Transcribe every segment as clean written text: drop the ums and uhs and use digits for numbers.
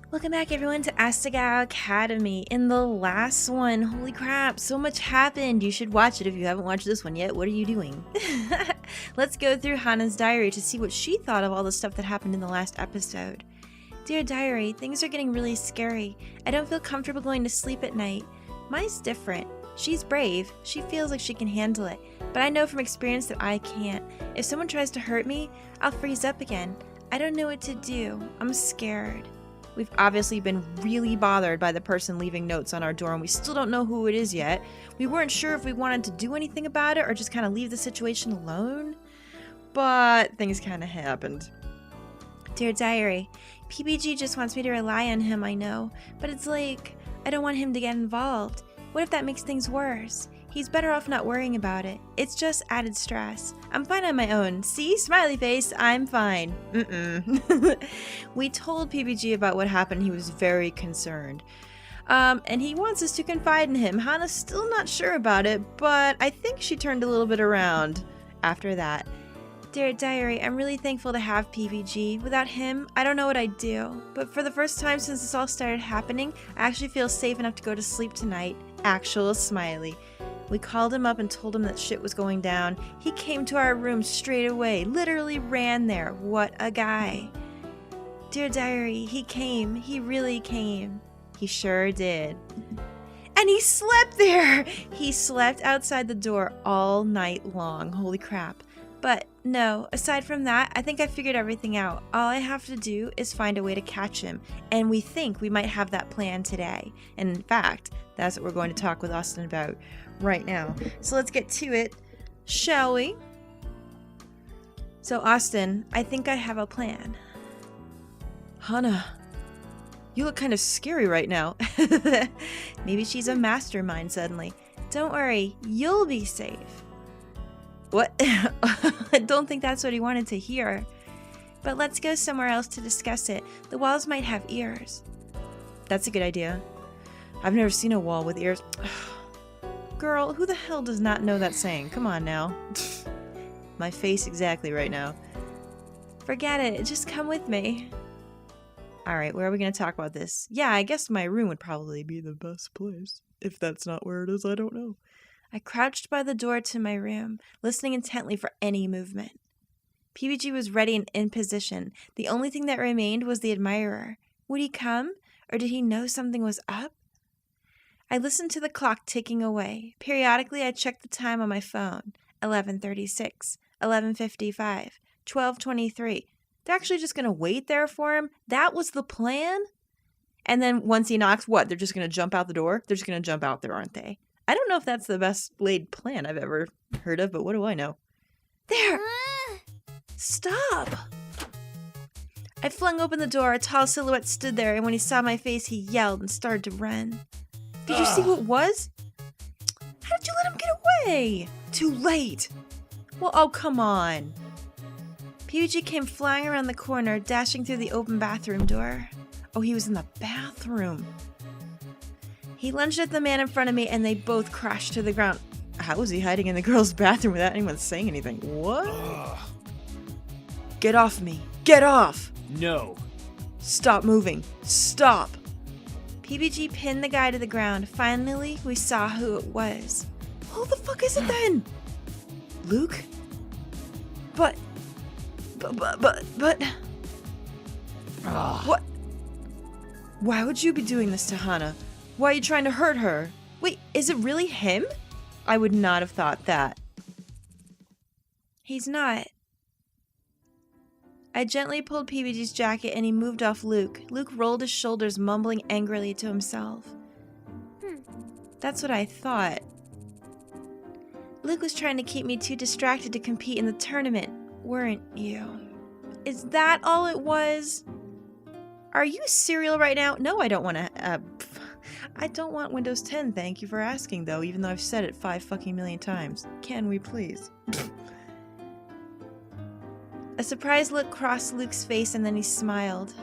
Welcome back everyone to Asagao Academy. In the last one, holy crap, so much happened. You should watch it if you haven't watched this one yet. What are you doing? Let's go through Hana's diary to see what she thought of all the stuff that happened in the last episode. Dear diary, things are getting really scary. I don't feel comfortable going to sleep at night. Mine's different. She's brave. She feels like she can handle it. But I know from experience that I can't. If someone tries to hurt me, I'll freeze up again. I don't know what to do. I'm scared. We've obviously been really bothered by the person leaving notes on our door, and we still don't know who it is yet. We weren't sure if we wanted to do anything about it or just kind of leave the situation alone. But things kind of happened. Dear diary, PBG just wants me to rely on him, I know. But it's like, I don't want him to get involved. What if that makes things worse? He's better off not worrying about it. It's just added stress. I'm fine on my own. See? Smiley face. I'm fine. We told PBG about what happened. He was very concerned. And he wants us to confide in him. Hana's still not sure about it, but I think she turned a little bit around after that. Dear diary, I'm really thankful to have PBG. Without him, I don't know what I'd do. But for the first time since this all started happening, I actually feel safe enough to go to sleep tonight. Actual smiley. We called him up and told him that shit was going down. He came to our room straight away, literally ran there. What a guy. Dear diary, he came. He really came. He sure did. And he slept there! He slept outside the door all night long. Holy crap. But no, aside from that, I think I figured everything out. All I have to do is find a way to catch him. And we think we might have that plan today. And in fact, that's what we're going to talk with Austin about right now. So let's get to it, shall we? So Austin, I think I have a plan. Hana, you look kind of scary right now. Maybe she's a mastermind suddenly. Don't worry, you'll be safe. What? I don't think that's what he wanted to hear. But let's go somewhere else to discuss it. The walls might have ears. That's a good idea. I've never seen a wall with ears. Girl, who the hell does not know that saying? Come on now. My face exactly right now. Forget it. Just come with me. Alright, where are we going to talk about this? Yeah, I guess my room would probably be the best place. If that's not where it is, I don't know. I crouched by the door to my room, listening intently for any movement. PBG was ready and in position. The only thing that remained was the admirer. Would he come? Or did he know something was up? I listened to the clock ticking away. Periodically, I checked the time on my phone. 11:36, 11:55, 12:23. They're actually just going to wait there for him? That was the plan? And then once he knocks, what? They're just going to jump out the door? They're just going to jump out there, aren't they? I don't know if that's the best laid plan I've ever heard of, but what do I know? There! Stop! I flung open the door. A tall silhouette stood there, and when he saw my face, he yelled and started to run. Did you see who it was? How did you let him get away? Too late. Well, oh, come on. PBG came flying around the corner, dashing through the open bathroom door. Oh, he was in the bathroom. He lunged at the man in front of me, and they both crashed to the ground. How was he hiding in the girl's bathroom without anyone saying anything? What? Get off me. Get off! No. Stop moving. Stop! PBG pinned the guy to the ground. Finally, we saw who it was. Who the fuck is it then? Luke? But... What? Why would you be doing this to Hana? Why are you trying to hurt her? Wait, is it really him? I would not have thought that. He's not. I gently pulled PBG's jacket and he moved off Luke. Luke rolled his shoulders, mumbling angrily to himself. That's what I thought. Luke was trying to keep me too distracted to compete in the tournament, weren't you? Is that all it was? Are you cereal right now? No, I don't want to, I don't want Windows 10, thank you for asking, though, even though I've said it 5 fucking million times. Can we please? A surprised look crossed Luke's face and then he smiled.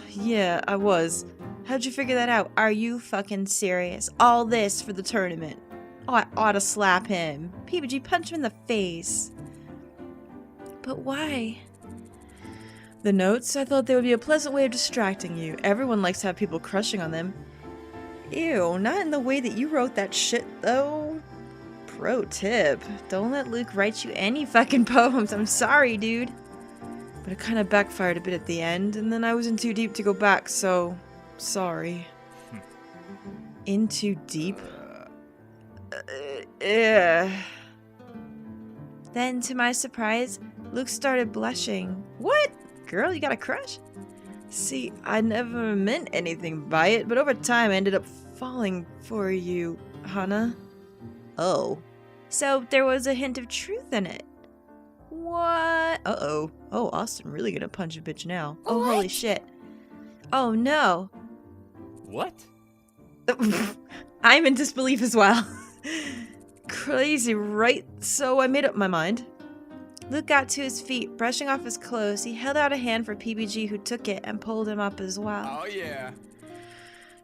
Yeah, I was. How'd you figure that out? Are you fucking serious? All this for the tournament? Oh, I ought to slap him. PBG, punch him in the face. But why? The notes? I thought they would be a pleasant way of distracting you. Everyone likes to have people crushing on them. Ew, not in the way that you wrote that shit, though. Pro tip, don't let Luke write you any fucking poems. I'm sorry, dude. But it kind of backfired a bit at the end, and then I was in too deep to go back, so... sorry. In too deep? Yeah. Then, to my surprise, Luke started blushing. What? Girl, you got a crush? See, I never meant anything by it, but over time I ended up falling for you, Hana. Oh. So there was a hint of truth in it. What? Uh-oh. Oh, Austin really gonna punch a bitch now. Oh, what? Holy shit. Oh, no. What? I'm in disbelief as well. Crazy, right? So I made up my mind. Luke got to his feet, brushing off his clothes. He held out a hand for PBG, who took it and pulled him up as well. Oh, yeah.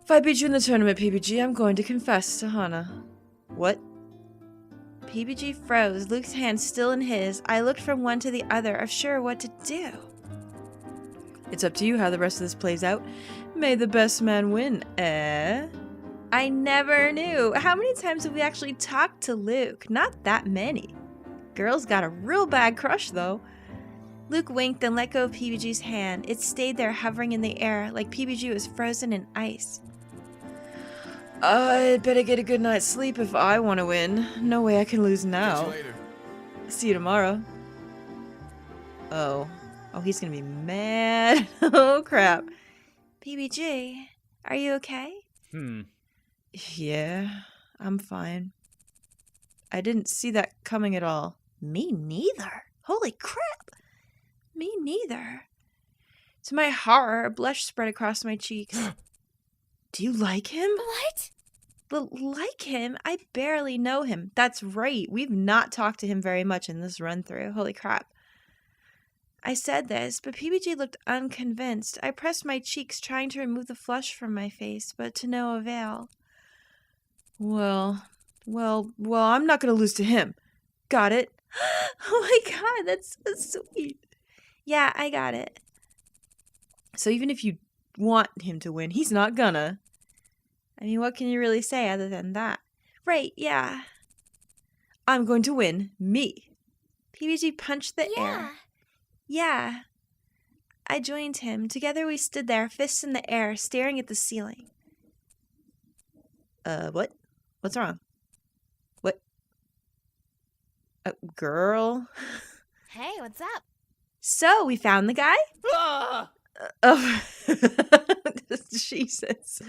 If I beat you in the tournament, PBG, I'm going to confess to Hana. What? PBG froze, Luke's hand still in his. I looked from one to the other, unsure what to do. It's up to you how the rest of this plays out. May the best man win, eh? I never knew. How many times have we actually talked to Luke? Not that many. Girl's got a real bad crush, though. Luke winked and let go of PBG's hand. It stayed there, hovering in the air, like PBG was frozen in ice. I'd better get a good night's sleep if I want to win. No way I can lose now. Catch you later. See you tomorrow. Oh. Oh, he's gonna be mad. Oh, crap. PBG, are you okay? Yeah, I'm fine. I didn't see that coming at all. Me neither. Holy crap. Me neither. To my horror, a blush spread across my cheeks. Do you like him? What? Like him? I barely know him. That's right. We've not talked to him very much in this run-through. Holy crap. I said this, but PBG looked unconvinced. I pressed my cheeks, trying to remove the flush from my face, but to no avail. Well, I'm not going to lose to him. Got it? Oh my god, that's so sweet. Yeah, I got it. So even if you want him to win, he's not gonna. I mean, what can you really say other than that? Right, yeah. I'm going to win. Me. PBG punched the air. Yeah. I joined him. Together we stood there, fists in the air, staring at the ceiling. What? What's wrong? What? Girl? Hey, what's up? So, we found the guy? Ah! Oh. Jesus.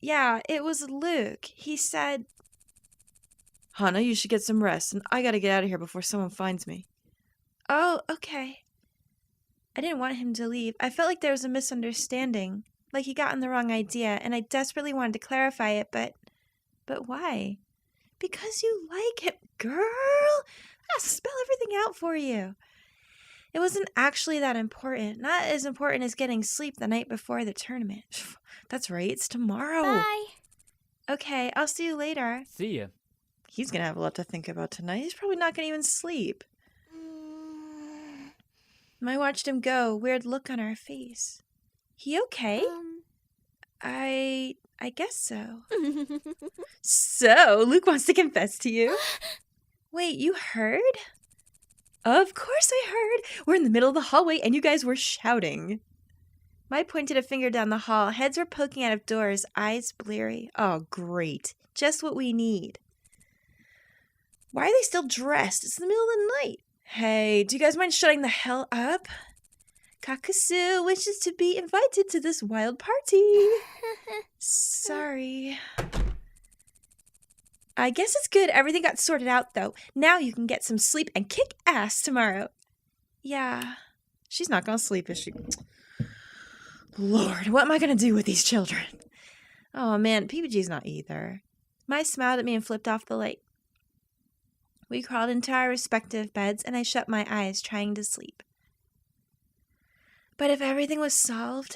Yeah, it was Luke. He said... Hana, you should get some rest, and I gotta get out of here before someone finds me. Oh, okay. I didn't want him to leave. I felt like there was a misunderstanding, like he got on the wrong idea, and I desperately wanted to clarify it, but why? Because you like him, girl. I'll spell everything out for you. It wasn't actually that important. Not as important as getting sleep the night before the tournament. That's right, it's tomorrow. Bye. Okay, I'll see you later. See ya. He's gonna have a lot to think about tonight. He's probably not gonna even sleep. I watched him go, weird look on our face. He okay? I guess so. So, Luke wants to confess to you? Wait, you heard? Of course I heard. We're in the middle of the hallway and you guys were shouting. I pointed a finger down the hall. Heads were poking out of doors, eyes bleary. Oh, great. Just what we need. Why are they still dressed? It's the middle of the night. Hey, do you guys mind shutting the hell up? Kakasu wishes to be invited to this wild party. Sorry. I guess it's good everything got sorted out, though. Now you can get some sleep and kick ass tomorrow. Yeah. She's not gonna sleep, is she? Lord, what am I gonna do with these children? Oh, man, PBG's not either. Mai smiled at me and flipped off the light. We crawled into our respective beds, and I shut my eyes, trying to sleep. But if everything was solved,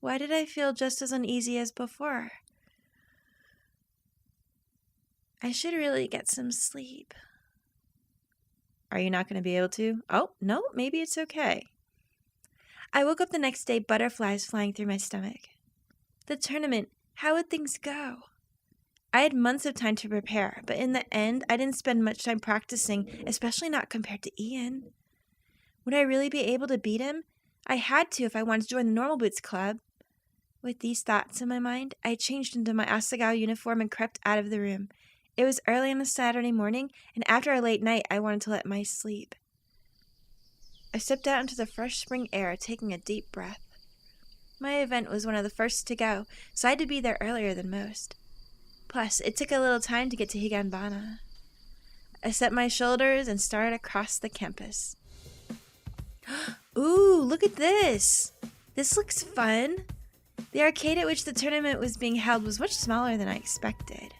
why did I feel just as uneasy as before? I should really get some sleep. Are you not going to be able to? Oh, no, maybe it's okay. I woke up the next day, butterflies flying through my stomach. The tournament, how would things go? I had months of time to prepare, but in the end, I didn't spend much time practicing, especially not compared to Ian. Would I really be able to beat him? I had to if I wanted to join the Normal Boots Club. With these thoughts in my mind, I changed into my Asagao uniform and crept out of the room. It was early on a Saturday morning, and after a late night, I wanted to let my sleep. I stepped out into the fresh spring air, taking a deep breath. My event was one of the first to go, so I had to be there earlier than most. Plus, it took a little time to get to Higanbana. I set my shoulders and started across the campus. Ooh, look at this! This looks fun! The arcade at which the tournament was being held was much smaller than I expected.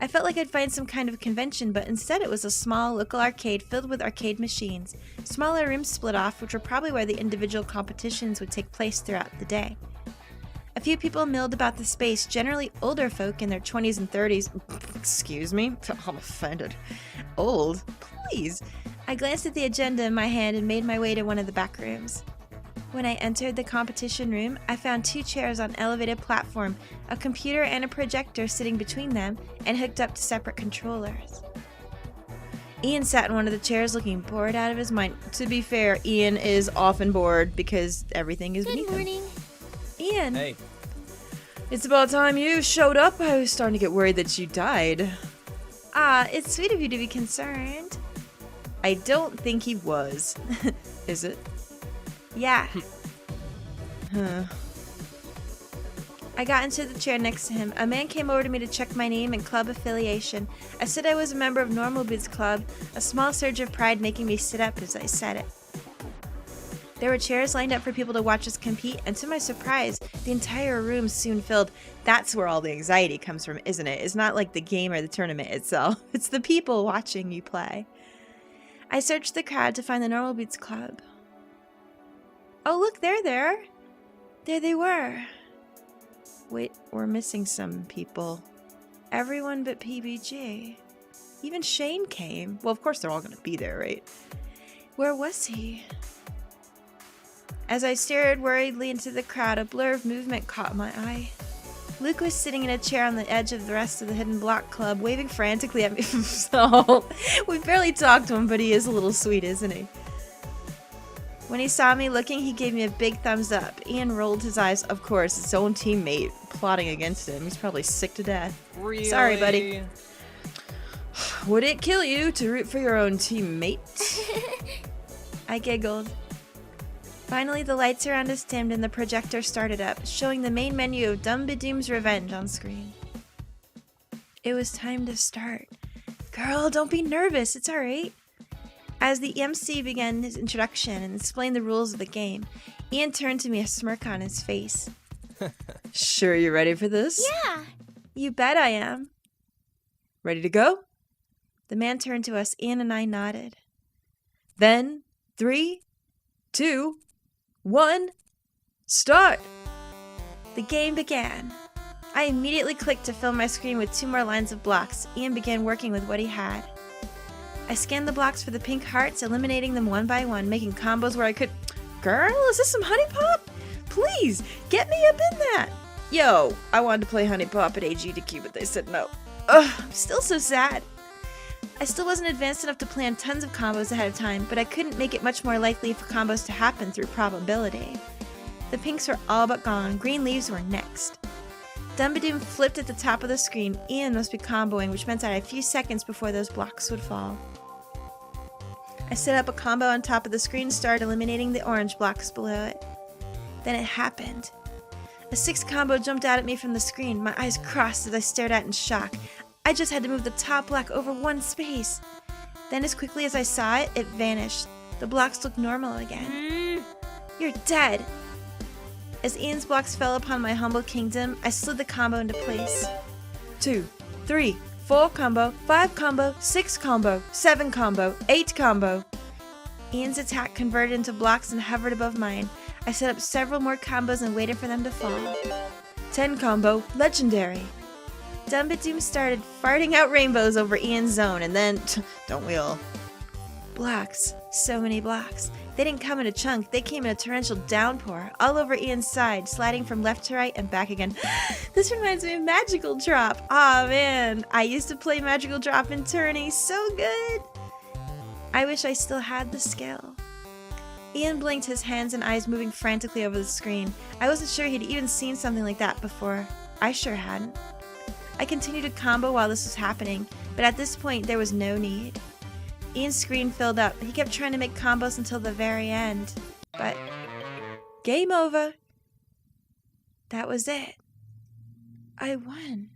I felt like I'd find some kind of convention, but instead it was a small local arcade filled with arcade machines. Smaller rooms split off, which were probably where the individual competitions would take place throughout the day. A few people milled about the space, generally older folk in their 20s and 30s. Excuse me? I'm offended. Old? Please. I glanced at the agenda in my hand and made my way to one of the back rooms. When I entered the competition room, I found 2 chairs on an elevated platform, a computer and a projector sitting between them, and hooked up to separate controllers. Ian sat in one of the chairs looking bored out of his mind. To be fair, Ian is often bored because everything is beneath him. Good morning. Ian! Hey. It's about time you showed up. I was starting to get worried that you died. Ah, it's sweet of you to be concerned. I don't think he was. Is it? Yeah. Huh. I got into the chair next to him. A man came over to me to check my name and club affiliation. I said I was a member of Normal Boots Club, a small surge of pride making me sit up as I said it. There were chairs lined up for people to watch us compete, and to my surprise, the entire room soon filled. That's where all the anxiety comes from, isn't it? It's not like the game or the tournament itself. It's the people watching you play. I searched the crowd to find the Normal Boots Club. Oh, look, they're there. There they were. Wait, we're missing some people. Everyone but PBG. Even Shane came. Well, of course they're all going to be there, right? Where was he? As I stared worriedly into the crowd, a blur of movement caught my eye. Luke was sitting in a chair on the edge of the rest of the Hidden Block Club, waving frantically at me. So, we barely talked to him, but he is a little sweet, isn't he? When he saw me looking, he gave me a big thumbs up. Ian rolled his eyes. Of course, his own teammate plotting against him. He's probably sick to death. Really? Sorry, buddy. Would it kill you to root for your own teammate? I giggled. Finally, the lights around us dimmed and the projector started up, showing the main menu of Dumbidoom's Revenge on screen. It was time to start. Girl, don't be nervous. It's alright. As the MC began his introduction and explained the rules of the game, Ian turned to me, a smirk on his face. Sure you're ready for this? Yeah. You bet I am. Ready to go? The man turned to us. Ian and I nodded. Then, 3, 2, 1, start! The game began. I immediately clicked to fill my screen with 2 more lines of blocks. Ian began working with what he had. I scanned the blocks for the pink hearts, eliminating them one by one, making combos where I could... Girl, is this some Honey Pop? Please, get me up in that! Yo, I wanted to play Honey Pop at AGDQ, but they said no. Ugh, I'm still so sad. I still wasn't advanced enough to plan tons of combos ahead of time, but I couldn't make it much more likely for combos to happen through probability. The pinks were all but gone. Green leaves were next. Dumbidoom flipped at the top of the screen. Ian must be comboing, which meant I had a few seconds before those blocks would fall. I set up a combo on top of the screen and started eliminating the orange blocks below it. Then it happened. A 6 combo jumped out at me from the screen. My eyes crossed as I stared at it in shock. I just had to move the top block over 1 space. Then as quickly as I saw it, it vanished. The blocks looked normal again. You're dead. As Ian's blocks fell upon my humble kingdom, I slid the combo into place. 2, 3, 4 combo, 5 combo, 6 combo, 7 combo, 8 combo. Ian's attack converted into blocks and hovered above mine. I set up several more combos and waited for them to fall. 10 combo, legendary. Dumbidoom started farting out rainbows over Ian's zone, and then, don't we all? Blocks. So many blocks. They didn't come in a chunk. They came in a torrential downpour, all over Ian's side, sliding from left to right and back again. This reminds me of Magical Drop. Aw, man. I used to play Magical Drop in tourney. So good. I wish I still had the skill. Ian blinked, his hands and eyes moving frantically over the screen. I wasn't sure he'd even seen something like that before. I sure hadn't. I continued to combo while this was happening, but at this point there was no need. Ian's screen filled up. He kept trying to make combos until the very end. But game over. That was it. I won.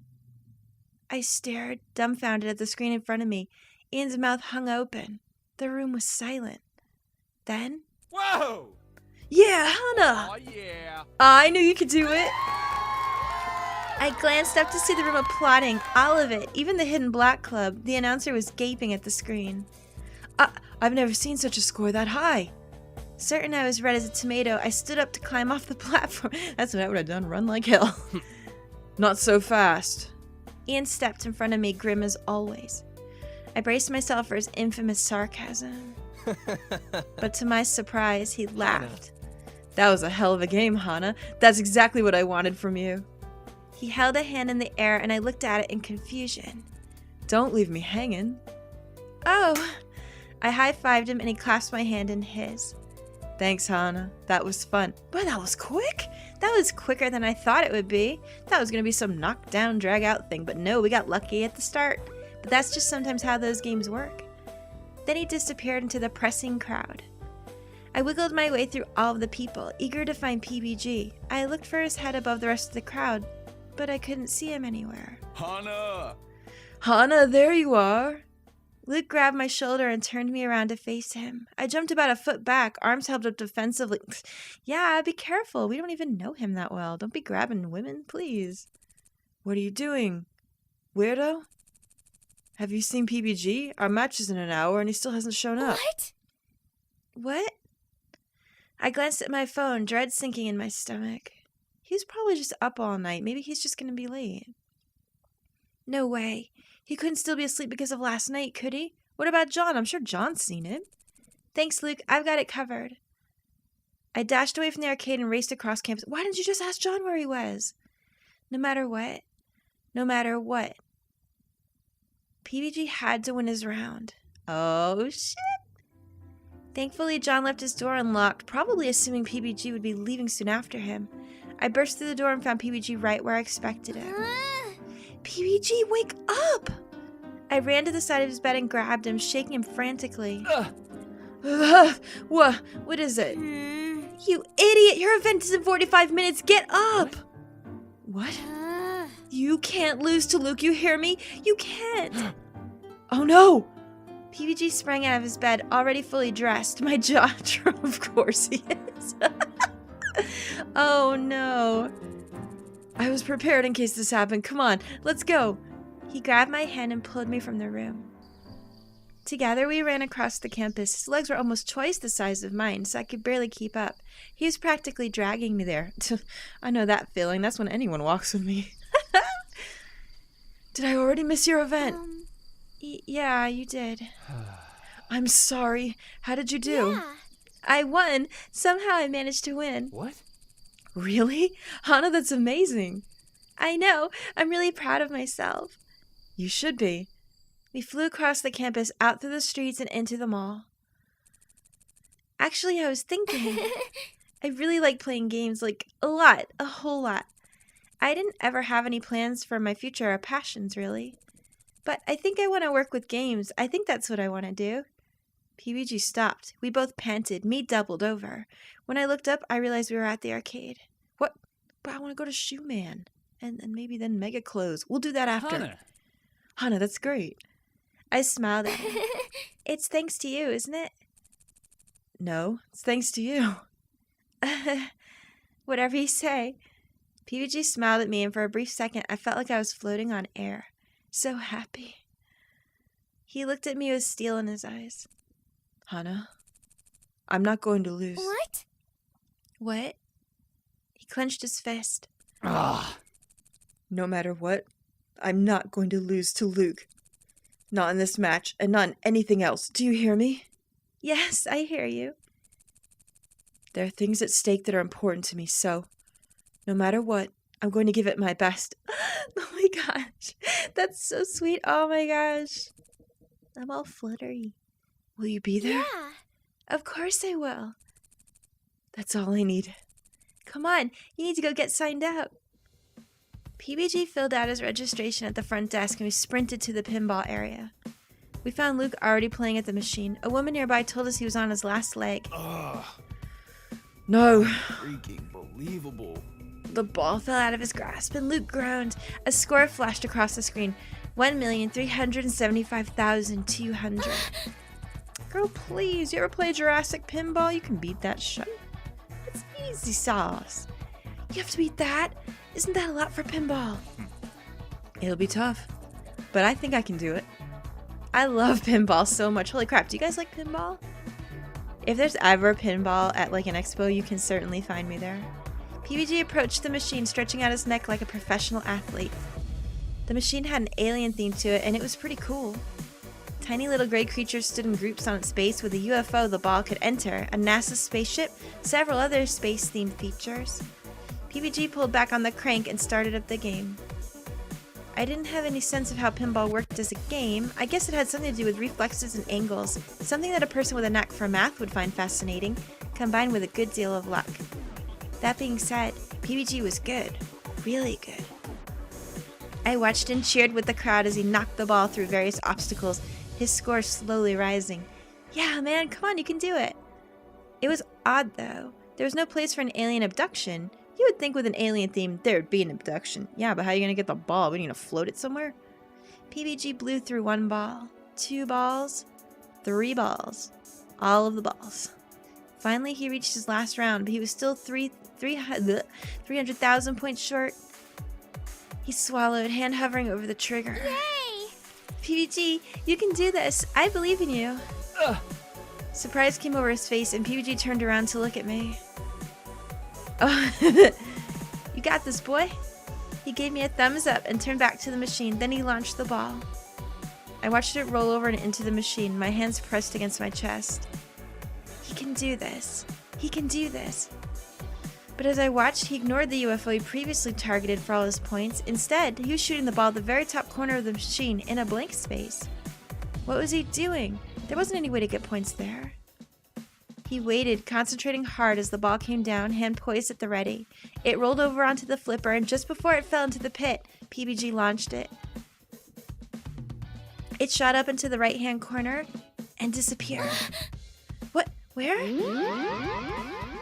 I stared, dumbfounded, at the screen in front of me. Ian's mouth hung open. The room was silent. Then... Whoa! Yeah, Hana! Oh, yeah. I knew you could do it. I glanced up to see the room applauding, all of it, even the hidden black club. The announcer was gaping at the screen. I've never seen such a score that high. Certain I was red as a tomato, I stood up to climb off the platform. That's what I would have done, run like hell. Not so fast. Ian stepped in front of me, grim as always. I braced myself for his infamous sarcasm. But to my surprise, he laughed. That was a hell of a game, Hana. That's exactly what I wanted from you. He held a hand in the air and I looked at it in confusion. Don't leave me hanging. Oh. I high-fived him and he clasped my hand in his. Thanks, Hana. That was fun. Boy, that was quick. That was quicker than I thought it would be. That was going to be some knockdown, drag-out thing, but no, we got lucky at the start. But that's just sometimes how those games work. Then he disappeared into the pressing crowd. I wiggled my way through all of the people, eager to find PBG. I looked for his head above the rest of the crowd, but I couldn't see him anywhere. Hana! Hana, there you are. Luke grabbed my shoulder and turned me around to face him. I jumped about a foot back, arms held up defensively. Yeah, be careful. We don't even know him that well. Don't be grabbing women, please. What are you doing? Weirdo? Have you seen PBG? Our match is in an hour and he still hasn't shown up. What? I glanced at my phone, dread sinking in my stomach. He's probably just up all night. Maybe he's just going to be late. No way. He couldn't still be asleep because of last night, could he? What about John? I'm sure John's seen him. Thanks, Luke. I've got it covered. I dashed away from the arcade and raced across campus. Why didn't you just ask John where he was? No matter what. PBG had to win his round. Oh, shit. Thankfully, John left his door unlocked, probably assuming PBG would be leaving soon after him. I burst through the door and found PBG right where I expected him. PBG, wake up! I ran to the side of his bed and grabbed him, shaking him frantically. What is it? You idiot! Your event is in 45 minutes! Get up! What? You can't lose to Luke, you hear me? You can't! Oh no! PBG sprang out of his bed, already fully dressed. My jaw dropped. Of course he is. Oh no. I was prepared in case this happened. Come on, let's go. He grabbed my hand and pulled me from the room. Together we ran across the campus. His legs were almost twice the size of mine, so I could barely keep up. He was practically dragging me there. I know that feeling. That's when anyone walks with me. Did I already miss your event? Yeah, you did. I'm sorry. How did you do? Yeah. I won. Somehow I managed to win. What? Really? Hana, that's amazing. I know. I'm really proud of myself. You should be. We flew across the campus, out through the streets, and into the mall. Actually, I was thinking, I really like playing games, like, a lot, a whole lot. I didn't ever have any plans for my future or passions, really. But I think I want to work with games. I think that's what I want to do. PBG stopped. We both panted. Me doubled over. When I looked up, I realized we were at the arcade. What? But I want to go to Shoe Man. And maybe then Mega Clothes. We'll do that after. Hana, that's great. I smiled at him. It's thanks to you, isn't it? No, it's thanks to you. Whatever you say. PBG smiled at me, and for a brief second, I felt like I was floating on air. So happy. He looked at me with steel in his eyes. Hana, I'm not going to lose. What? What? He clenched his fist. Ah. No matter what, I'm not going to lose to Luke. Not in this match, and not in anything else. Do you hear me? Yes, I hear you. There are things at stake that are important to me, so no matter what, I'm going to give it my best. Oh my gosh. That's so sweet. Oh my gosh. I'm all fluttery. Will you be there? Yeah. Of course I will. That's all I need. Come on, you need to go get signed up. PBG filled out his registration at the front desk and we sprinted to the pinball area. We found Luke already playing at the machine. A woman nearby told us he was on his last leg. Ugh. No. Freaking believable. The ball fell out of his grasp and Luke groaned. A score flashed across the screen. 1,375,200. Girl, please. You ever play Jurassic Pinball? You can beat that shit. It's easy sauce. You have to beat that? Isn't that a lot for pinball? It'll be tough, but I think I can do it. I love pinball so much. Holy crap, do you guys like pinball? If there's ever pinball at like an expo, you can certainly find me there. PBG approached the machine, stretching out his neck like a professional athlete. The machine had an alien theme to it, and it was pretty cool. Tiny little gray creatures stood in groups on its base with a UFO the ball could enter, a NASA spaceship, several other space-themed features. PBG pulled back on the crank and started up the game. I didn't have any sense of how pinball worked as a game. I guess it had something to do with reflexes and angles, something that a person with a knack for math would find fascinating, combined with a good deal of luck. That being said, PBG was good. Really good. I watched and cheered with the crowd as he knocked the ball through various obstacles, his score slowly rising. Yeah, man, come on, you can do it. It was odd, though. There was no place for an alien abduction. You would think with an alien theme, there would be an abduction. Yeah, but how are you going to get the ball? We need to float it somewhere? PBG blew through 1 ball, 2 balls, 3 balls. All of the balls. Finally, he reached his last round, but he was still 300,000 points short. He swallowed, hand hovering over the trigger. Yay! PBG, you can do this. I believe in you. Ugh. Surprise came over his face, and PBG turned around to look at me. Oh, you got this, boy. He gave me a thumbs up and turned back to the machine. Then he launched the ball. I watched it roll over and into the machine, my hands pressed against my chest. He can do this. He can do this. But as I watched, he ignored the UFO he previously targeted for all his points. Instead, he was shooting the ball at the very top corner of the machine in a blank space. What was he doing? There wasn't any way to get points there. He waited, concentrating hard as the ball came down, hand poised at the ready. It rolled over onto the flipper, and just before it fell into the pit, PBG launched it. It shot up into the right-hand corner and disappeared. What? Where?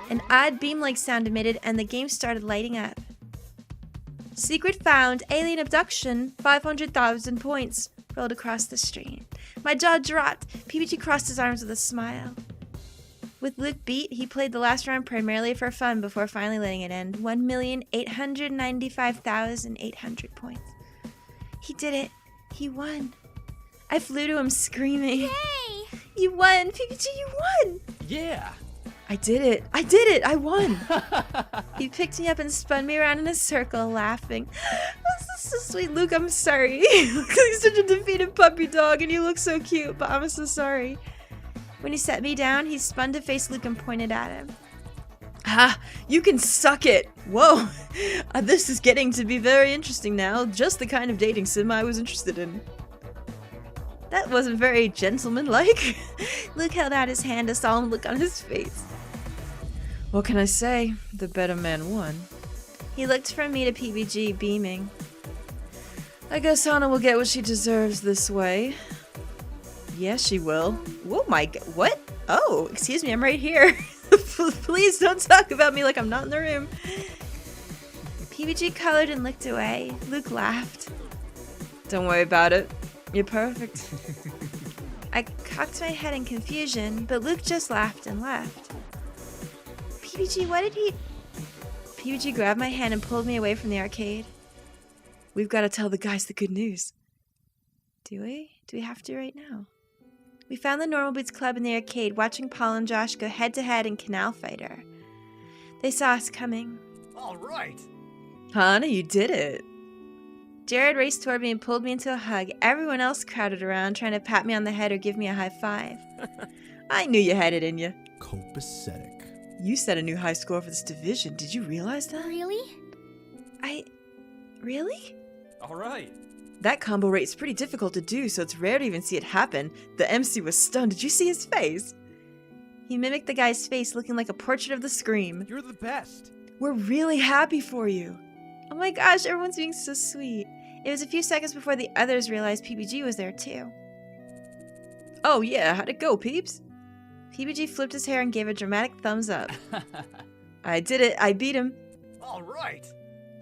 An odd beam-like sound emitted, and the game started lighting up. Secret found, alien abduction, 500,000 points, rolled across the screen. My jaw dropped. PBG crossed his arms with a smile. With Luke beat, he played the last round primarily for fun before finally letting it end. 1,895,800 points. He did it. He won. I flew to him screaming. Yay! You won! PBG, you won! Yeah. I did it. I did it. I won. He picked me up and spun me around in a circle, laughing. This is so sweet. Luke, I'm sorry. You look like such a defeated puppy dog, and you look so cute, but I'm so sorry. When he set me down, he spun to face Luke and pointed at him. Ah, you can suck it. Whoa. This is getting to be very interesting now. Just the kind of dating sim I was interested in. That wasn't very gentlemanlike. Luke held out his hand, a solemn look on his face. What can I say? The better man won. He looked from me to PBG, beaming. I guess Hana will get what she deserves this way. Yes, she will. Oh my god. What? Oh, excuse me, I'm right here. Please don't talk about me like I'm not in the room. PBG colored and looked away. Luke laughed. Don't worry about it. You're perfect. I cocked my head in confusion, but Luke just laughed and left. PBG, what did he... PBG grabbed my hand and pulled me away from the arcade. We've got to tell the guys the good news. Do we? Do we have to right now? We found the Normal Boots Club in the arcade, watching Paul and Josh go head-to-head in Canal Fighter. They saw us coming. All right. Hana, you did it. Jared raced toward me and pulled me into a hug. Everyone else crowded around, trying to pat me on the head or give me a high five. I knew you had it in you. Copacetic. You set a new high score for this division. Did you realize that? Really? Really? All right. That combo rate is pretty difficult to do, so it's rare to even see it happen. The MC was stunned. Did you see his face? He mimicked the guy's face, looking like a portrait of the Scream. You're the best. We're really happy for you. Oh my gosh, everyone's being so sweet. It was a few seconds before the others realized PBG was there too. Oh yeah, how'd it go, peeps? PBG flipped his hair and gave a dramatic thumbs up. I did it. I beat him. All right.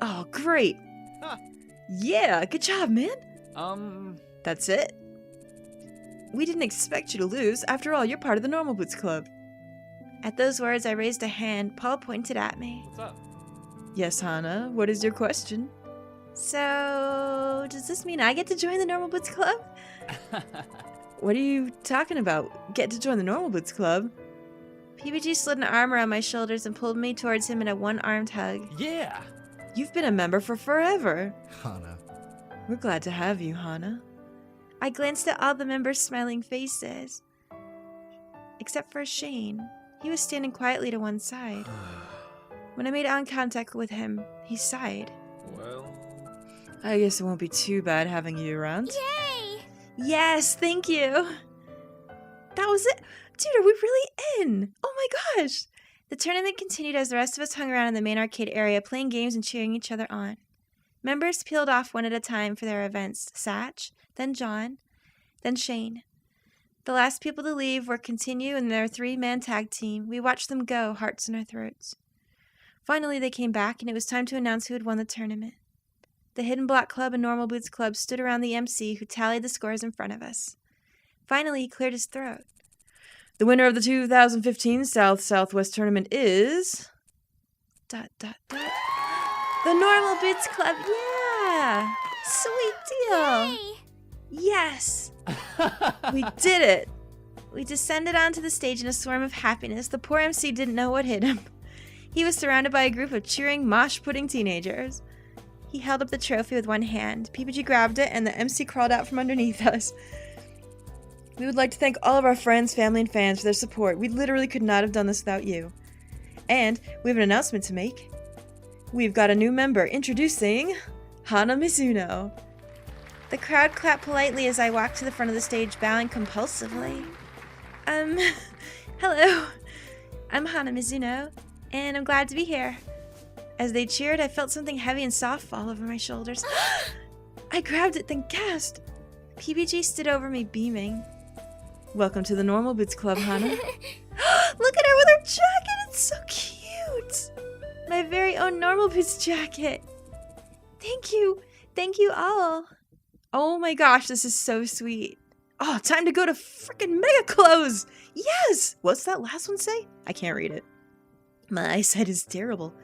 Oh, great. Huh. Yeah, good job, man. That's it? We didn't expect you to lose. After all, you're part of the Normal Boots Club. At those words, I raised a hand. Paul pointed at me. What's up? Yes, Hana. What is your question? So, does this mean I get to join the Normal Boots Club? What are you talking about? Get to join the Normal Boots Club? PBG slid an arm around my shoulders and pulled me towards him in a one-armed hug. Yeah. You've been a member for forever. Hana. We're glad to have you, Hana. I glanced at all the members' smiling faces. Except for Shane. He was standing quietly to one side. When I made eye contact with him, he sighed. Well, I guess it won't be too bad having you around. Yay! Yes, thank you. That was it. Dude, are we really in? Oh my gosh. The tournament continued as the rest of us hung around in the main arcade area, playing games and cheering each other on. Members peeled off one at a time for their events. Satch, then John, then Shane. The last people to leave were Continue and their three-man tag team. We watched them go, hearts in our throats. Finally, they came back, and it was time to announce who had won the tournament. The Hidden Block Club and Normal Boots Club stood around the MC, who tallied the scores in front of us. Finally, he cleared his throat. The winner of the 2015 South-Southwest tournament is... ... The Normal Boots Club, yeah! Sweet deal! Yay! Yes! We did it! We descended onto the stage in a swarm of happiness. The poor MC didn't know what hit him. He was surrounded by a group of cheering, mosh-putting teenagers. He held up the trophy with one hand. PBG grabbed it, and the MC crawled out from underneath us. We would like to thank all of our friends, family, and fans for their support. We literally could not have done this without you. And we have an announcement to make. We've got a new member. Introducing Hana Mizuno. The crowd clapped politely as I walked to the front of the stage, bowing compulsively. Hello. I'm Hana Mizuno, and I'm glad to be here. As they cheered, I felt something heavy and soft fall over my shoulders. I grabbed it, then gasped. PBG stood over me, beaming. Welcome to the Normal Boots Club, Hana. Look at her with her jacket. It's so cute. My very own Normal Boots jacket. Thank you. Thank you all. Oh my gosh, this is so sweet. Oh, time to go to frickin' Mega Clothes. Yes. What's that last one say? I can't read it. My eyesight is terrible.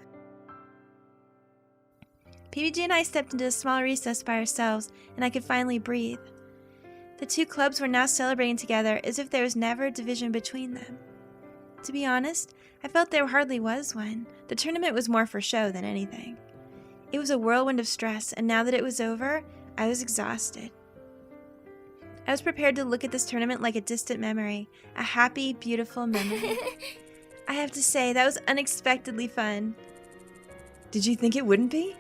PBG and I stepped into a small recess by ourselves, and I could finally breathe. The two clubs were now celebrating together as if there was never a division between them. To be honest, I felt there hardly was one. The tournament was more for show than anything. It was a whirlwind of stress, and now that it was over, I was exhausted. I was prepared to look at this tournament like a distant memory, a happy, beautiful memory. I have to say, that was unexpectedly fun. Did you think it wouldn't be?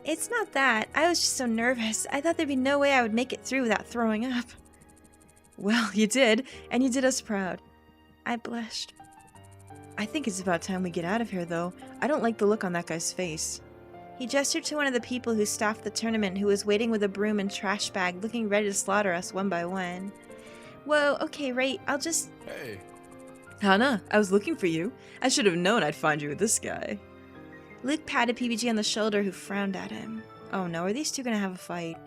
It's not that. I was just so nervous. I thought there'd be no way I would make it through without throwing up. Well, you did, and you did us proud. I blushed. I think it's about time we get out of here, though. I don't like the look on that guy's face. He gestured to one of the people who staffed the tournament, who was waiting with a broom and trash bag, looking ready to slaughter us one by one. Whoa, okay, right, I'll just... Hey. Hana, I was looking for you. I should have known I'd find you with this guy. Luke patted PBG on the shoulder, who frowned at him. Oh no, are these two gonna have a fight?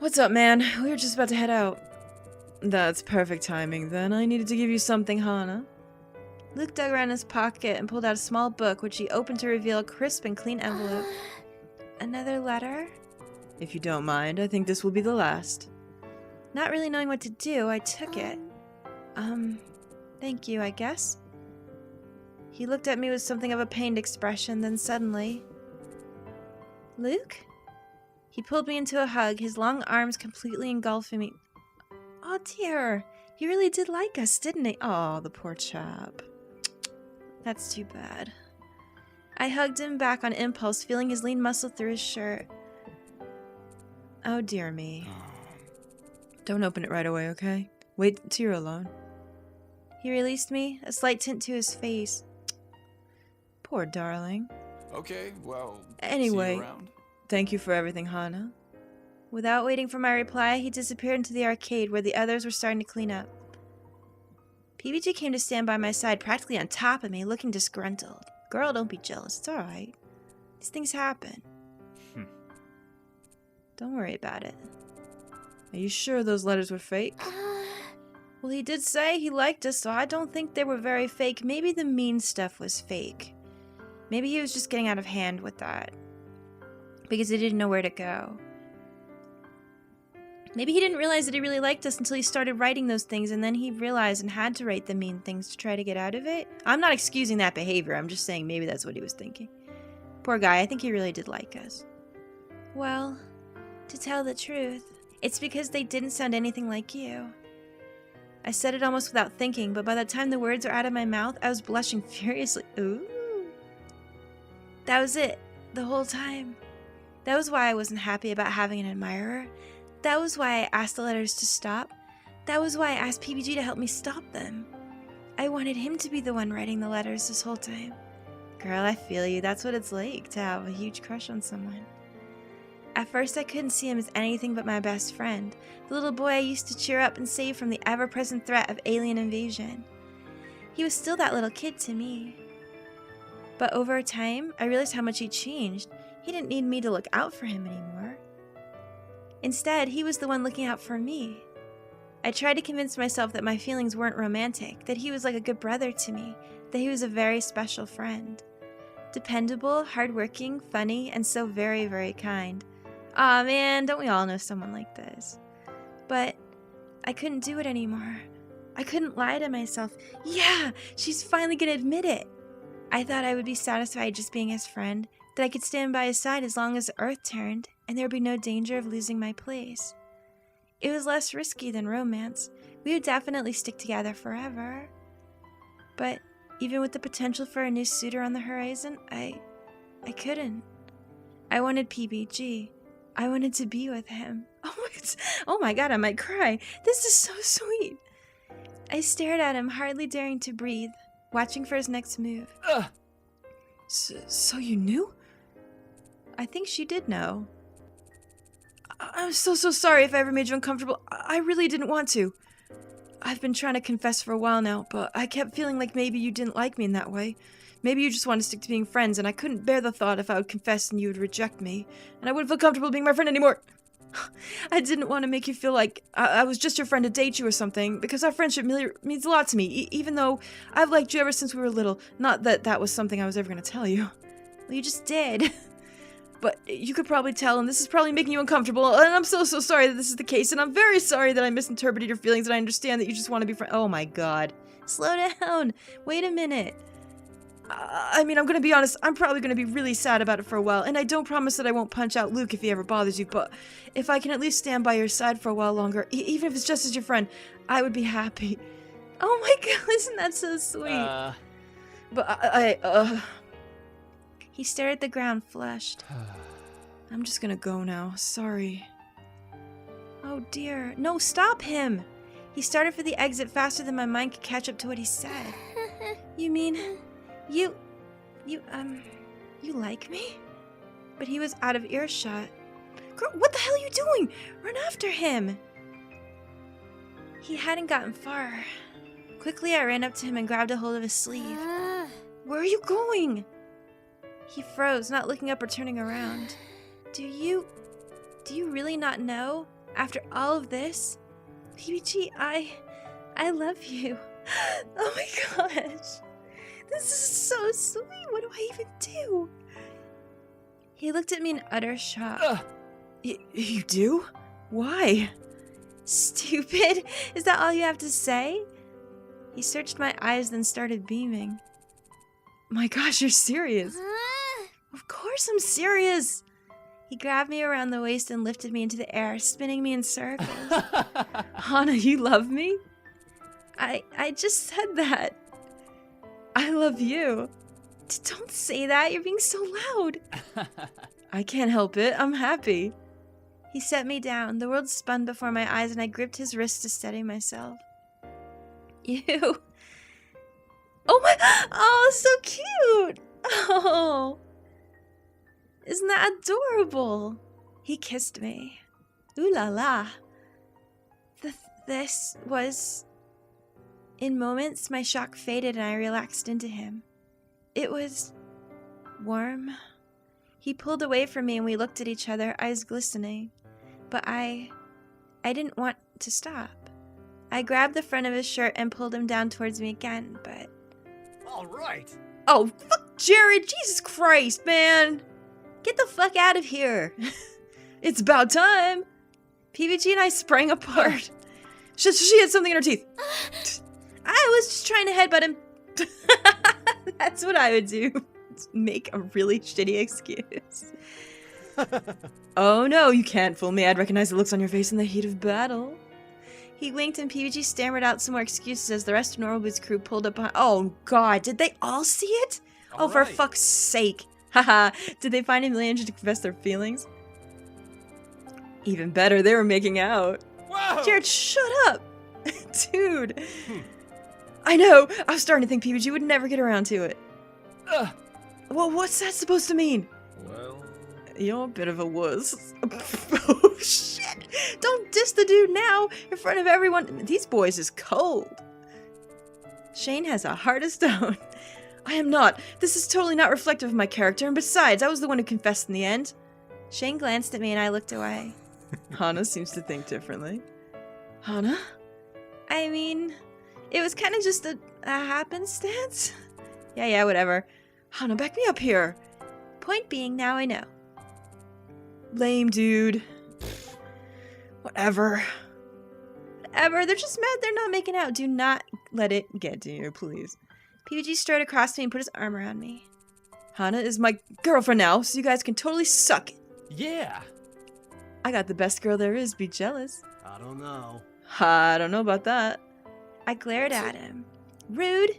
What's up, man? We were just about to head out. That's perfect timing, then. I needed to give you something, Hana. Luke dug around his pocket and pulled out a small book, which he opened to reveal a crisp and clean envelope. Another letter? If you don't mind, I think this will be the last. Not really knowing what to do, I took it. Thank you, I guess. He looked at me with something of a pained expression, then suddenly... Luke? He pulled me into a hug, his long arms completely engulfing me. Oh dear, He really did like us, didn't he? Oh, the poor chap. That's too bad. I hugged him back on impulse, feeling his lean muscle through his shirt. Oh, dear me. Don't open it right away, okay? Wait till you're alone. He released me, a slight tint to his face. Poor darling. Okay, well, Anyway, see you around. Thank you for everything, Hana. Without waiting for my reply, he disappeared into the arcade where the others were starting to clean up. PBG came to stand by my side, practically on top of me, looking disgruntled. Girl, don't be jealous. It's alright. These things happen. Don't worry about it. Are you sure those letters were fake? Well, he did say he liked us, so I don't think they were very fake. Maybe the mean stuff was fake. Maybe he was just getting out of hand with that. Because he didn't know where to go. Maybe he didn't realize that he really liked us until he started writing those things, and then he realized and had to write the mean things to try to get out of it. I'm not excusing that behavior. I'm just saying maybe that's what he was thinking. Poor guy. I think he really did like us. Well, to tell the truth, it's because they didn't sound anything like you. I said it almost without thinking, but by the time the words were out of my mouth, I was blushing furiously. Ooh. That was it, the whole time. That was why I wasn't happy about having an admirer. That was why I asked the letters to stop. That was why I asked PBG to help me stop them. I wanted him to be the one writing the letters this whole time. Girl, I feel you. That's what it's like to have a huge crush on someone. At first, I couldn't see him as anything but my best friend, the little boy I used to cheer up and save from the ever-present threat of alien invasion. He was still that little kid to me. But over time, I realized how much he changed. He didn't need me to look out for him anymore. Instead, he was the one looking out for me. I tried to convince myself that my feelings weren't romantic, that he was like a good brother to me, that he was a very special friend. Dependable, hardworking, funny, and so very, very kind. Aw man, don't we all know someone like this? But I couldn't do it anymore. I couldn't lie to myself. Yeah, she's finally gonna admit it. I thought I would be satisfied just being his friend, that I could stand by his side as long as the earth turned, and there would be no danger of losing my place. It was less risky than romance. We would definitely stick together forever. But even with the potential for a new suitor on the horizon, I couldn't. I wanted PBG. I wanted to be with him. Oh my god, I might cry. This is so sweet. I stared at him, hardly daring to breathe, watching for his next move. So you knew? I think she did know. I'm so sorry if I ever made you uncomfortable. I really didn't want to. I've been trying to confess for a while now, but I kept feeling like maybe you didn't like me in that way. Maybe you just wanted to stick to being friends, and I couldn't bear the thought if I would confess and you would reject me, and I wouldn't feel comfortable being my friend anymore. I didn't want to make you feel like I was just your friend to date you or something, because our friendship means a lot to me, even though I've liked you ever since we were little. Not that that was something I was ever going to tell you. Well, you just did. But you could probably tell, and this is probably making you uncomfortable, and I'm so sorry that this is the case, and I'm very sorry that I misinterpreted your feelings, and I understand that you just want to be friends. Oh my god. Slow down. Wait a minute. I mean, I'm gonna be honest, I'm probably gonna be really sad about it for a while, and I don't promise that I won't punch out Luke if he ever bothers you, but if I can at least stand by your side for a while longer, even if it's just as your friend, I would be happy. Oh my god, isn't that so sweet? But He stared at the ground, flushed. I'm just gonna go now. Sorry. Oh dear. No, stop him! He started for the exit faster than my mind could catch up to what he said. You mean, you like me? But he was out of earshot. Girl, what the hell are you doing? Run after him! He hadn't gotten far. Quickly, I ran up to him and grabbed a hold of his sleeve. Where are you going? He froze, not looking up or turning around. Do you really not know? After all of this? PBG, I love you. Oh my gosh. This is so sweet. What do I even do? He looked at me in utter shock. You do? Why? Stupid. Is that all you have to say? He searched my eyes, then started beaming. My gosh, you're serious. Of course I'm serious. He grabbed me around the waist and lifted me into the air, spinning me in circles. Hana, you love me? I just said that. I love you. Don't say that. You're being so loud. I can't help it. I'm happy. He set me down. The world spun before my eyes, and I gripped his wrist to steady myself. You. Oh my. Oh, so cute. Oh. Isn't that adorable? He kissed me. Ooh la la. This was... In moments, my shock faded and I relaxed into him. It was... warm. He pulled away from me and we looked at each other, eyes glistening. But I didn't want to stop. I grabbed the front of his shirt and pulled him down towards me again, but... All right. Oh, fuck Jared! Jesus Christ, man! Get the fuck out of here! It's about time! PBG and I sprang apart. She had something in her teeth. I was just trying to headbutt him. That's what I would do. Make a really shitty excuse. Oh no, you can't fool me. I'd recognize the looks on your face in the heat of battle. He winked and PBG stammered out some more excuses as the rest of Normal Boots' crew pulled up behind. Oh god, did they all see it? All for right. fuck's sake. Haha, did they find him really to confess their feelings? Even better, they were making out. Whoa! Jared, shut up! Dude. I know, I was starting to think PBG would never get around to it. Well, what's that supposed to mean? Well... You're a bit of a wuss. Oh, shit! Don't diss the dude now, in front of everyone. These boys is cold. Shane has a heart of stone. I am not. This is totally not reflective of my character, and besides, I was the one who confessed in the end. Shane glanced at me and I looked away. Hana seems to think differently. Hana? I mean, it was kind of just a happenstance. Yeah, whatever. Hana, back me up here. Point being, now I know. Lame, dude. Whatever. They're just mad they're not making out. Do not let it get to you, please. PBG strode across me and put his arm around me. Hana is my girlfriend now, so you guys can totally suck it. Yeah. I got the best girl there is. Be jealous. I don't know. I don't know about that. I glared at him. Rude.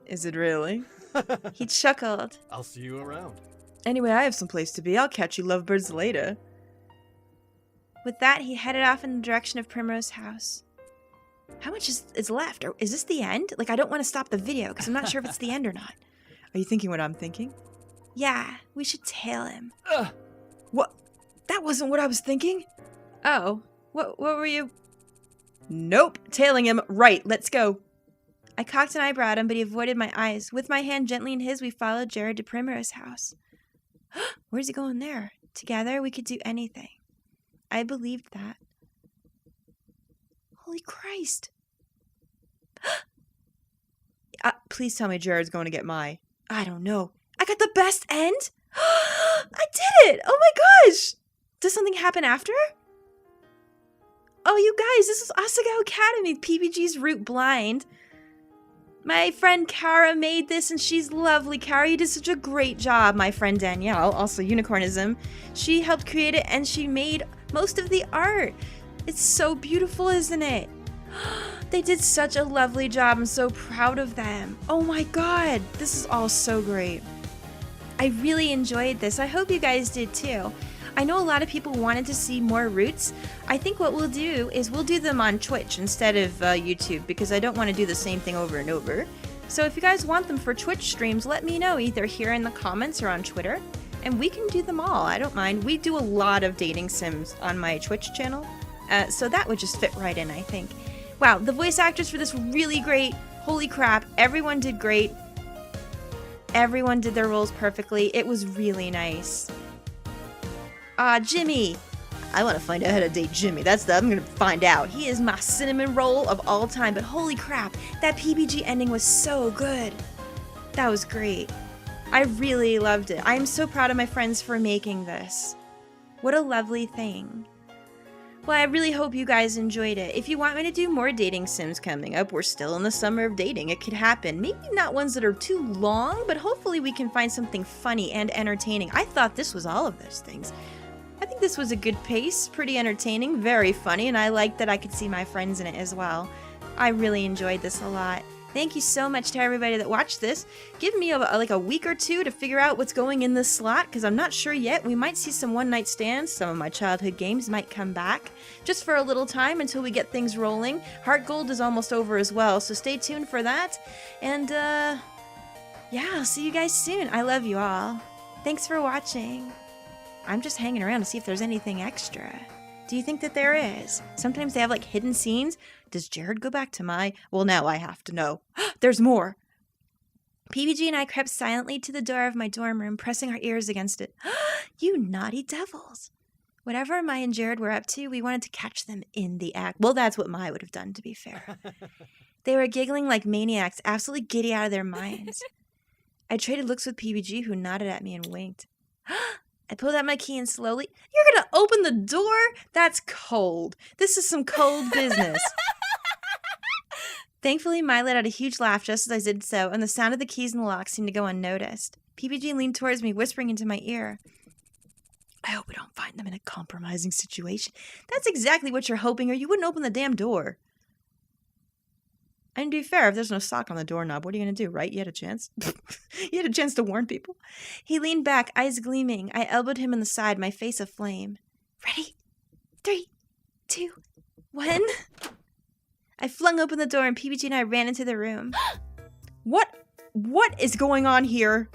Is it really? He chuckled. I'll see you around. Anyway, I have some place to be. I'll catch you lovebirds later. With that, he headed off in the direction of Primrose's house. How much is left? Or is this the end? Like, I don't want to stop the video because I'm not sure if it's the end or not. Are you thinking what I'm thinking? Yeah, we should tail him. What? That wasn't what I was thinking. Oh, what were you? Nope, tailing him. Right, let's go. I cocked an eyebrow at him, but he avoided my eyes. With my hand gently in his, we followed Jared to Primrose's house. Where's he going there? Together, we could do anything. I believed that. Holy Christ. Please tell me Jared's going to get my... I don't know. I got the best end? I did it! Oh my gosh! Does something happen after? Oh, you guys, this is Asagao Academy, PBG's Root Blind. My friend Kara made this, and she's lovely. Kara, you did such a great job. My friend Danielle, also Unicornism, she helped create it, and she made most of the art. It's so beautiful, isn't it? They did such a lovely job. I'm so proud of them. Oh my god, this is all so great. I really enjoyed this. I hope you guys did too. I know a lot of people wanted to see more roots. I think what we'll do is we'll do them on Twitch instead of YouTube because I don't want to do the same thing over and over. So if you guys want them for Twitch streams, let me know either here in the comments or on Twitter, and we can do them all. I don't mind. We do a lot of dating sims on my Twitch channel, so that would just fit right in, I think. Wow, the voice actors for this were really great. Holy crap, everyone did great. Everyone did their roles perfectly. It was really nice. Jimmy. I want to find out how to date Jimmy. I'm going to find out. He is my cinnamon roll of all time, but holy crap, that PBG ending was so good. That was great. I really loved it. I am so proud of my friends for making this. What a lovely thing. Well, I really hope you guys enjoyed it. If you want me to do more dating sims coming up, we're still in the summer of dating. It could happen. Maybe not ones that are too long, but hopefully we can find something funny and entertaining. I thought this was all of those things. I think this was a good pace, pretty entertaining, very funny, and I liked that I could see my friends in it as well. I really enjoyed this a lot. Thank you so much to everybody that watched this. Give me like a week or two to figure out what's going in this slot, because I'm not sure yet. We might see some one-night stands. Some of my childhood games might come back just for a little time until we get things rolling. Heart Gold is almost over as well, so stay tuned for that. And, yeah, I'll see you guys soon. I love you all. Thanks for watching. I'm just hanging around to see if there's anything extra. Do you think that there is? Sometimes they have like hidden scenes. Does Jared go back to my... Well, now I have to know. There's more. PBG and I crept silently to the door of my dorm room, pressing our ears against it. You naughty devils. Whatever Mai and Jared were up to, we wanted to catch them in the act. Well, that's what Mai would have done, to be fair. They were giggling like maniacs, absolutely giddy out of their minds. I traded looks with PBG, who nodded at me and winked. I pulled out my key and slowly... You're gonna open the door? That's cold. This is some cold business. Thankfully, Mai let out a huge laugh just as I did so, and the sound of the keys in the lock seemed to go unnoticed. PBG leaned towards me, whispering into my ear. I hope we don't find them in a compromising situation. That's exactly what you're hoping, or you wouldn't open the damn door. And to be fair, if there's no sock on the doorknob, what are you going to do, right? You had a chance. You had a chance to warn people. He leaned back, eyes gleaming. I elbowed him in the side, my face aflame. Ready? 3, 2, 1. I flung open the door and PBG and I ran into the room. What is going on here?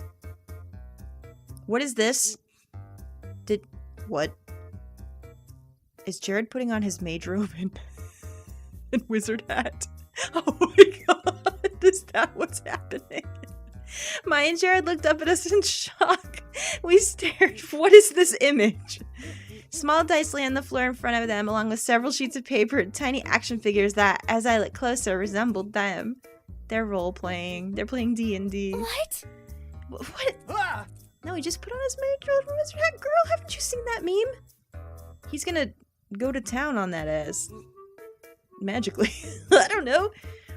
What is this? What? Is Jared putting on his mage robe and wizard hat? Oh my god, is that what's happening? Mai and Jared looked up at us in shock. We stared. What is this image? Small dice lay on the floor in front of them, along with several sheets of paper and tiny action figures that, as I looked closer, resembled them. They're role-playing. They're playing D&D. What? What? Ah! No, he just put on his mage robe and wizard hat. Girl, haven't you seen that meme? He's gonna go to town on that ass. Magically. I don't know.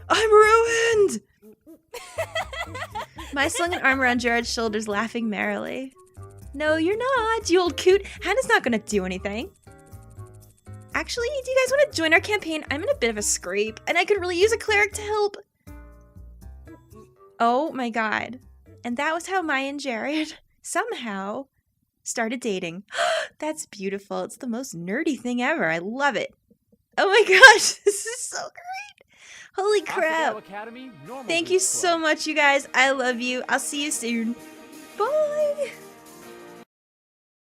I'm ruined! Mai slung an arm around Jared's shoulders, laughing merrily. No, you're not, you old coot. Hannah's not gonna do anything. Actually, do you guys want to join our campaign? I'm in a bit of a scrape, and I could really use a cleric to help. Oh my god. And that was how Mai and Jared somehow started dating. That's beautiful. It's the most nerdy thing ever. I love it. Oh my gosh, this is so great. Holy crap. Thank you so much, you guys. I love you. I'll see you soon. Bye.